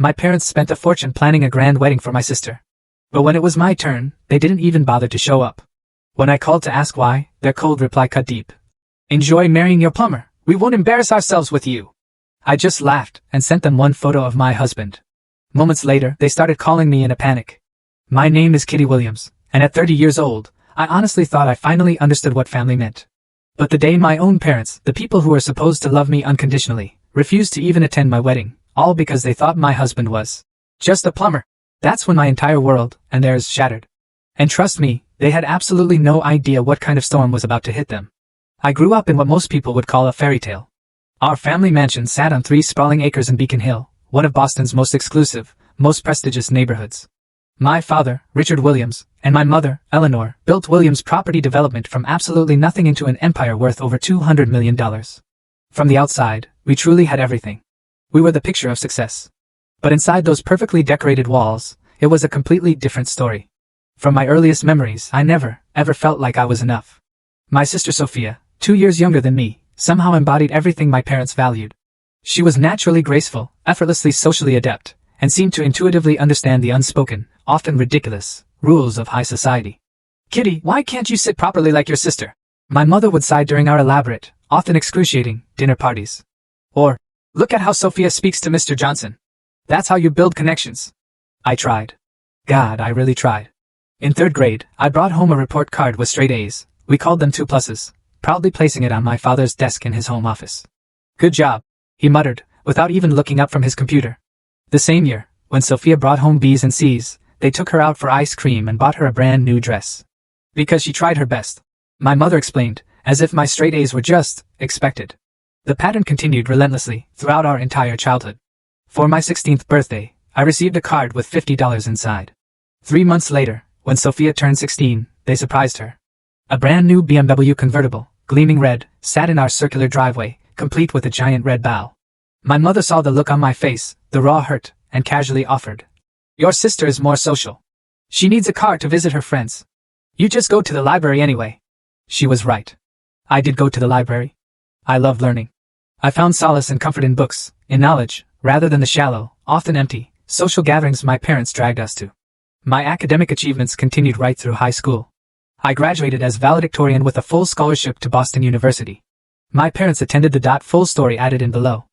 My parents spent a fortune planning a grand wedding for my sister. But when it was my turn, they didn't even bother to show up. When I called to ask why, their cold reply cut deep. "Enjoy marrying your plumber. We won't embarrass ourselves with you." I just laughed and sent them one photo of my husband. Moments later, they started calling me in a panic. My name is Kitty Williams, and at 30 years old, I honestly thought I finally understood what family meant. But the day my own parents, the people who were supposed to love me unconditionally, refused to even attend my wedding, all because they thought my husband was just a plumber, that's when my entire world, and theirs, shattered. And trust me, they had absolutely no idea what kind of storm was about to hit them. I grew up in what most people would call a fairy tale. Our family mansion sat on 3 sprawling acres in Beacon Hill, one of Boston's most exclusive, most prestigious neighborhoods. My father, Richard Williams, and my mother, Eleanor, built Williams Property Development from absolutely nothing into an empire worth over $200 million. From the outside, we truly had everything. We were the picture of success. But inside those perfectly decorated walls, it was a completely different story. From my earliest memories, I never, ever felt like I was enough. My sister Sophia, 2 years younger than me, somehow embodied everything my parents valued. She was naturally graceful, effortlessly socially adept, and seemed to intuitively understand the unspoken, often ridiculous, rules of high society. "Kitty, why can't you sit properly like your sister?" my mother would sigh during our elaborate, often excruciating, dinner parties. Or, "Look at how Sophia speaks to Mr. Johnson. That's how you build connections." I tried. God, I really tried. In 3rd grade, I brought home a report card with straight A's. We called them 2+, proudly placing it on my father's desk in his home office. "Good job," he muttered, without even looking up from his computer. The same year, when Sophia brought home B's and C's, they took her out for ice cream and bought her a brand new dress. Because she tried her best. My mother explained, as if my straight A's were just expected. The pattern continued relentlessly throughout our entire childhood. For my 16th birthday, I received a card with $50 inside. 3 months later, when Sophia turned 16, they surprised her. A brand new BMW convertible, gleaming red, sat in our circular driveway, complete with a giant red bow. My mother saw the look on my face, the raw hurt, and casually offered, "Your sister is more social. She needs a car to visit her friends. You just go to the library anyway." She was right. I did go to the library. I loved learning. I found solace and comfort in books, in knowledge, rather than the shallow, often empty, social gatherings my parents dragged us to. My academic achievements continued right through high school. I graduated as valedictorian with a full scholarship to Boston University. My parents attended the full story added in below.